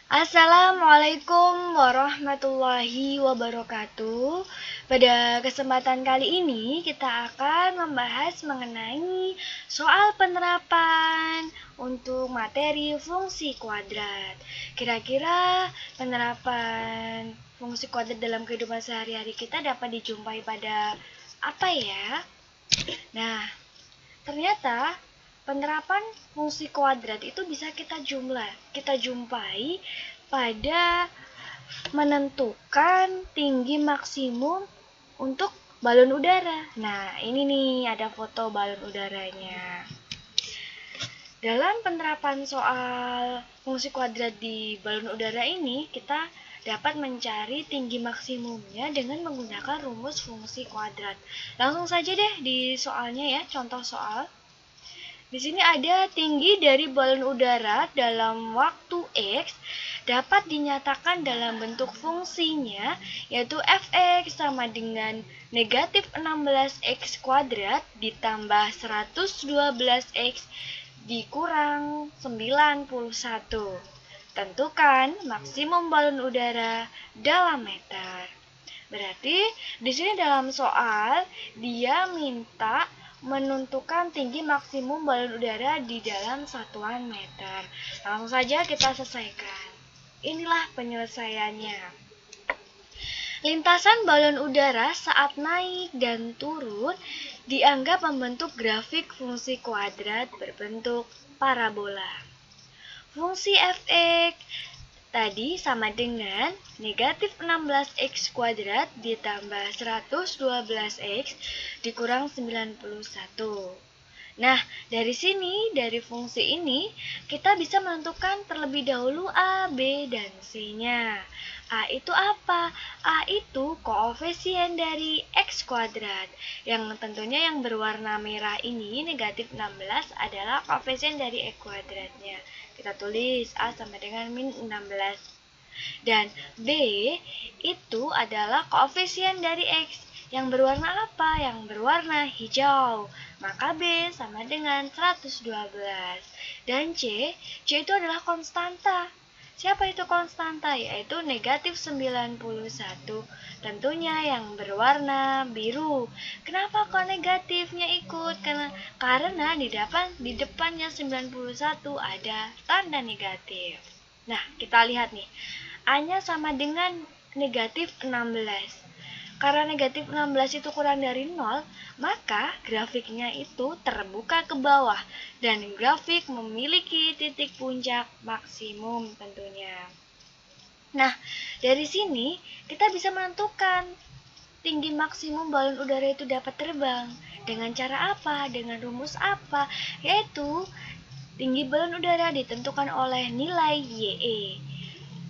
Assalamualaikum warahmatullahi wabarakatuh. Pada kesempatan kali ini kita akan membahas mengenai soal penerapan untuk materi fungsi kuadrat. Kira-kira penerapan fungsi kuadrat dalam kehidupan sehari-hari kita dapat dijumpai pada apa ya? Nah, ternyata penerapan fungsi kuadrat itu bisa kita jumpai pada menentukan tinggi maksimum untuk balon udara. Nah, ini nih ada foto balon udaranya. Dalam penerapan soal fungsi kuadrat di balon udara ini, kita dapat mencari tinggi maksimumnya dengan menggunakan rumus fungsi kuadrat. Langsung saja deh di soalnya ya, contoh soal. Di sini ada tinggi dari balon udara dalam waktu X dapat dinyatakan dalam bentuk fungsinya, yaitu Fx sama dengan negatif 16x kuadrat ditambah 112x dikurang 91. Tentukan maksimum balon udara dalam meter. Berarti di sini dalam soal dia minta menentukan tinggi maksimum balon udara di dalam satuan meter. Langsung saja kita selesaikan. Inilah penyelesaiannya. Lintasan balon udara saat naik dan turun dianggap membentuk grafik fungsi kuadrat berbentuk parabola. Fungsi Fx tadi sama dengan negatif 16x kuadrat ditambah 112x dikurang 91. Nah, dari sini, dari fungsi ini, kita bisa menentukan terlebih dahulu A, B, dan C-nya. A itu apa? A itu koefisien dari X kuadrat. Yang tentunya yang berwarna merah ini, negatif 16, adalah koefisien dari X kuadratnya. Kita tulis A sama dengan min 16. Dan B itu adalah koefisien dari X. Yang berwarna apa? Yang berwarna hijau. Maka B sama dengan 112. Dan C itu adalah konstanta. Siapa itu konstanta? Yaitu negatif 91. Tentunya yang berwarna biru. Kenapa kok negatifnya ikut? Karena di depannya 91 ada tanda negatif. Nah, kita lihat nih. A-nya sama dengan negatif 16. Karena negatif 16 itu kurang dari 0, maka grafiknya itu terbuka ke bawah dan grafik memiliki titik puncak maksimum tentunya. Nah, dari sini kita bisa menentukan tinggi maksimum balon udara itu dapat terbang. Dengan cara apa? Dengan rumus apa? Yaitu tinggi balon udara ditentukan oleh nilai YE.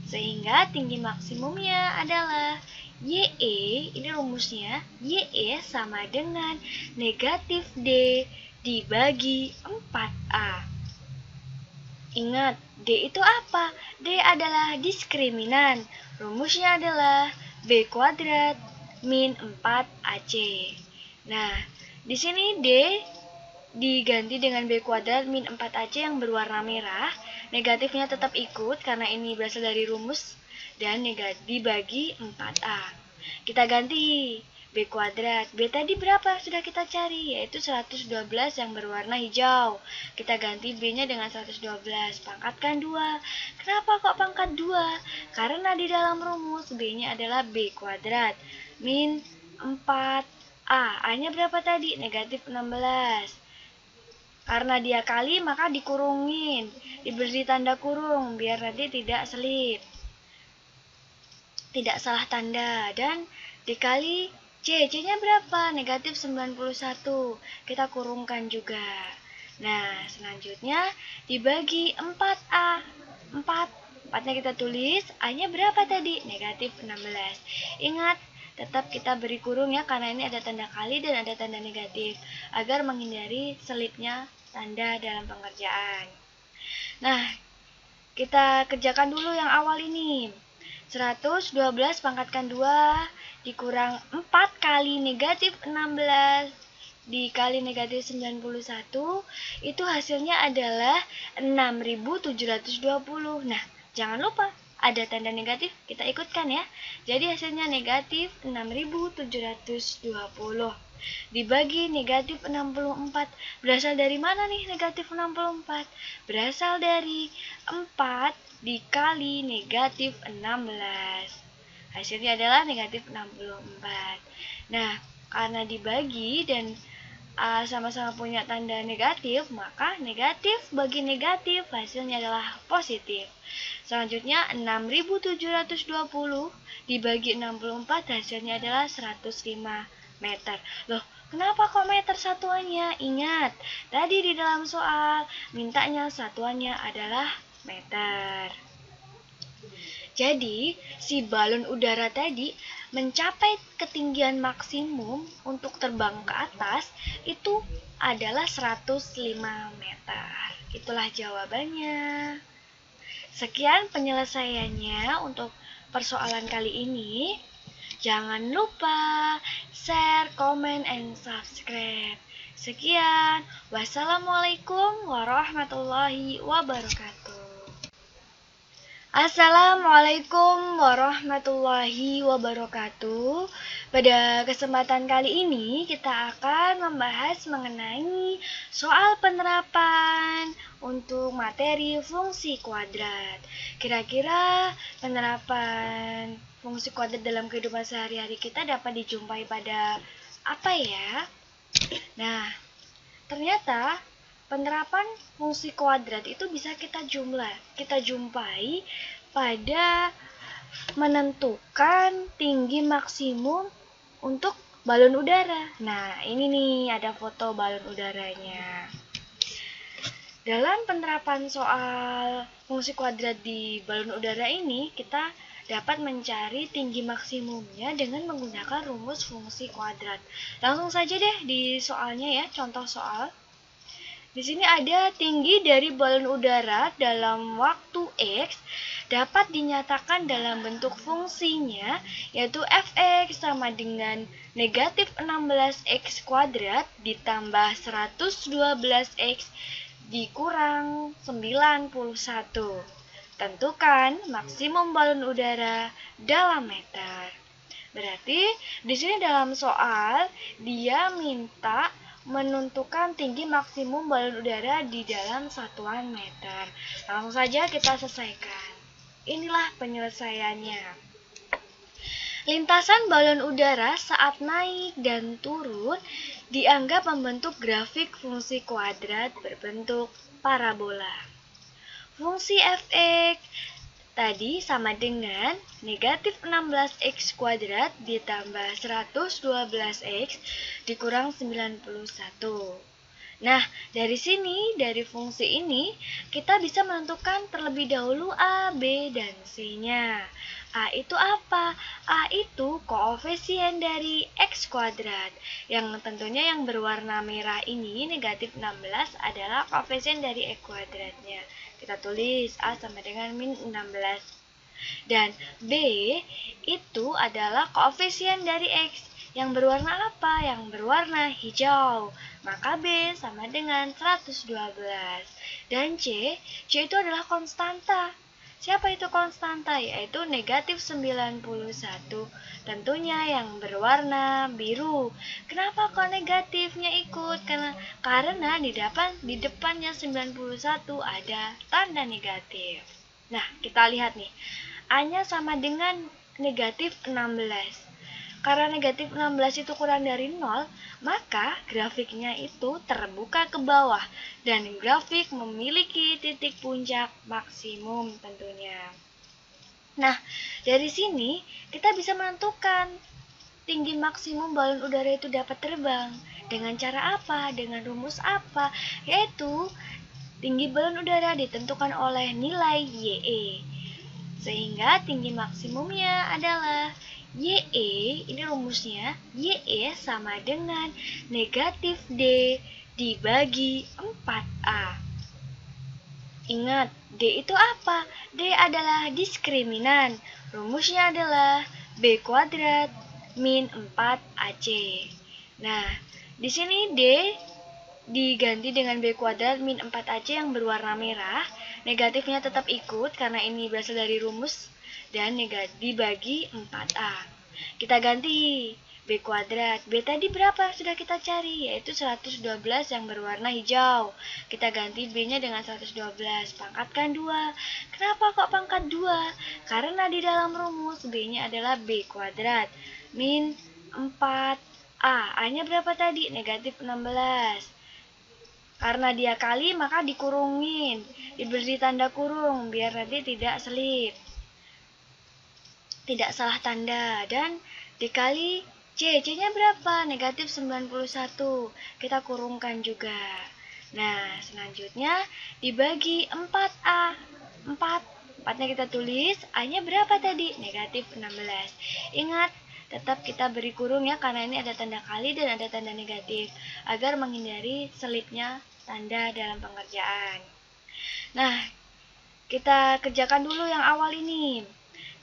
Sehingga tinggi maksimumnya adalah YE, ini rumusnya, YE sama dengan negatif D dibagi 4A. Ingat, D itu apa? D adalah diskriminan. Rumusnya adalah B kuadrat min 4AC. Nah, di sini D diganti dengan B kuadrat min 4AC yang berwarna merah. Negatifnya tetap ikut karena ini berasal dari rumus dan dibagi 4A. Kita ganti B kuadrat. B tadi berapa? Sudah kita cari, yaitu 112 yang berwarna hijau. Kita ganti B-nya dengan 112. Pangkatkan 2. Kenapa kok pangkat 2? Karena di dalam rumus B-nya adalah B kuadrat min 4A. A-nya berapa tadi? Negatif 16. Karena dia kali maka dikurungin, diberi tanda kurung biar nanti tidak selip, tidak salah tanda. Dan dikali C-nya berapa? Negatif 91. Kita kurungkan juga. Nah, selanjutnya dibagi 4A. 4-nya kita tulis, A-nya berapa tadi? Negatif 16. Ingat, tetap kita beri kurung ya, karena ini ada tanda kali dan ada tanda negatif, agar menghindari selipnya tanda dalam pengerjaan. Nah, kita kerjakan dulu yang awal ini. 112 pangkatkan 2 dikurang 4 kali negatif 16 dikali negatif 91, itu hasilnya adalah 6.720. Nah, jangan lupa ada tanda negatif, kita ikutkan ya. Jadi hasilnya negatif 6.720 dibagi negatif 64. Berasal dari mana nih negatif 64? Berasal dari 4 dikali negatif 16. Hasilnya adalah negatif 64. Nah, karena dibagi dan sama-sama punya tanda negatif, maka negatif bagi negatif hasilnya adalah positif. Selanjutnya 6.720 dibagi 64 hasilnya adalah 105 meter. Loh, kenapa kok meter satuannya? Ingat, tadi di dalam soal mintanya satuannya adalah meter. Jadi, si balon udara tadi mencapai ketinggian maksimum untuk terbang ke atas itu adalah 105 meter. Itulah jawabannya. Sekian penyelesaiannya untuk persoalan kali ini. Jangan lupa share, comment, and subscribe. Sekian. Wassalamualaikum warahmatullahi wabarakatuh. Assalamualaikum warahmatullahi wabarakatuh. Pada kesempatan kali ini kita akan membahas mengenai soal penerapan untuk materi fungsi kuadrat. Kira-kira penerapan fungsi kuadrat dalam kehidupan sehari-hari kita dapat dijumpai pada apa ya? Nah, ternyata penerapan fungsi kuadrat itu bisa kita jumpai pada menentukan tinggi maksimum untuk balon udara. Nah, ini nih ada foto balon udaranya. Dalam penerapan soal fungsi kuadrat di balon udara ini, kita dapat mencari tinggi maksimumnya dengan menggunakan rumus fungsi kuadrat. Langsung saja deh di soalnya ya, contoh soal. Di sini ada tinggi dari balon udara dalam waktu X dapat dinyatakan dalam bentuk fungsinya, yaitu Fx sama dengan negatif 16x kuadrat ditambah 112x dikurang 91. Tentukan maksimum balon udara dalam meter. Berarti di sini dalam soal dia minta menentukan tinggi maksimum balon udara di dalam satuan meter. Langsung saja kita selesaikan. Inilah penyelesaiannya. Lintasan balon udara saat naik dan turun dianggap membentuk grafik fungsi kuadrat berbentuk parabola. Fungsi Fx tadi sama dengan negatif 16x kuadrat ditambah 112x dikurang 91. Nah, dari sini, dari fungsi ini, kita bisa menentukan terlebih dahulu A, B, dan C-nya. A itu apa? A itu koefisien dari X kuadrat. Yang tentunya yang berwarna merah ini, negatif 16, adalah koefisien dari X kuadratnya. Kita tulis A sama dengan min 16. Dan B itu adalah koefisien dari X. Yang berwarna apa? Yang berwarna hijau. Maka B sama dengan 112. Dan C itu adalah konstanta. Siapa itu konstanta? Yaitu negatif 91. Tentunya yang berwarna biru. Kenapa kok negatifnya ikut? Karena di depannya 91 ada tanda negatif. Nah, kita lihat nih. A-nya sama dengan negatif 16. Karena negatif 16 itu kurang dari 0, maka grafiknya itu terbuka ke bawah dan grafik memiliki titik puncak maksimum tentunya. Nah, dari sini kita bisa menentukan tinggi maksimum balon udara itu dapat terbang. Dengan cara apa? Dengan rumus apa? Yaitu tinggi balon udara ditentukan oleh nilai YE. Sehingga tinggi maksimumnya adalah YE, ini rumusnya, YE sama dengan negatif D dibagi 4A. Ingat, D itu apa? D adalah diskriminan. Rumusnya adalah B kuadrat min 4AC. Nah, di sini D diganti dengan B kuadrat min 4AC yang berwarna merah. Negatifnya tetap ikut karena ini berasal dari rumus dan dibagi 4A. Kita ganti B kuadrat. B tadi berapa sudah kita cari? Yaitu 112 yang berwarna hijau. Kita ganti B-nya dengan 112. Pangkatkan 2. Kenapa kok pangkat 2? Karena di dalam rumus B-nya adalah B kuadrat. Min 4A. A-nya berapa tadi? Negatif 16. Karena dia kali maka dikurungin. Diberi tanda kurung biar nanti tidak selip. Tidak salah tanda. Dan dikali C-nya berapa? Negatif 91. Kita kurungkan juga. Nah, selanjutnya dibagi 4A. 4-nya kita tulis, A-nya berapa tadi? Negatif 16. Ingat, tetap kita beri kurung ya, karena ini ada tanda kali dan ada tanda negatif, agar menghindari selipnya tanda dalam pengerjaan. Nah, kita kerjakan dulu yang awal ini.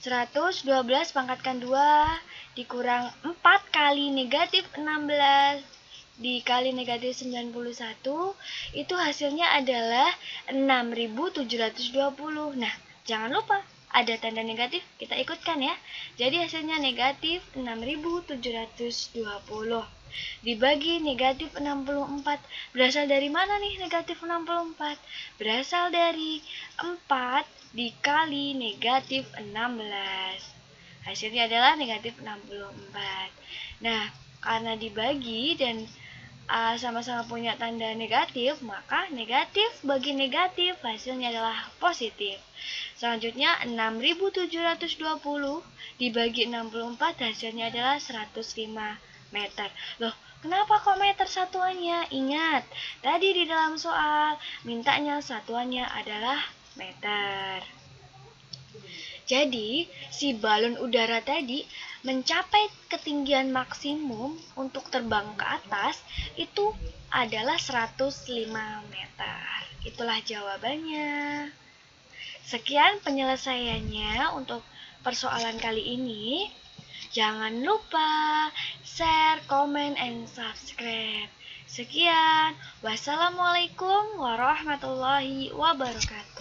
112 pangkatkan 2 dikurang 4 kali negatif 16 dikali negatif 91, itu hasilnya adalah 6.720. Nah, jangan lupa ada tanda negatif, kita ikutkan ya. Jadi hasilnya negatif 6.720 dibagi negatif 64. Berasal dari mana nih negatif 64? Berasal dari 4 dikali negatif 16. Hasilnya adalah negatif 64. Nah, karena dibagi dan sama-sama punya tanda negatif, maka negatif bagi negatif hasilnya adalah positif. Selanjutnya 6.720 dibagi 64 hasilnya adalah 105 meter. Loh, kenapa kok meter satuannya? Ingat, tadi di dalam soal mintanya satuannya adalah meter. Jadi, si balon udara tadi mencapai ketinggian maksimum untuk terbang ke atas itu adalah 105 meter. Itulah jawabannya. Sekian penyelesaiannya untuk persoalan kali ini. Jangan lupa share, comment, and subscribe. Sekian. Wassalamualaikum warahmatullahi wabarakatuh.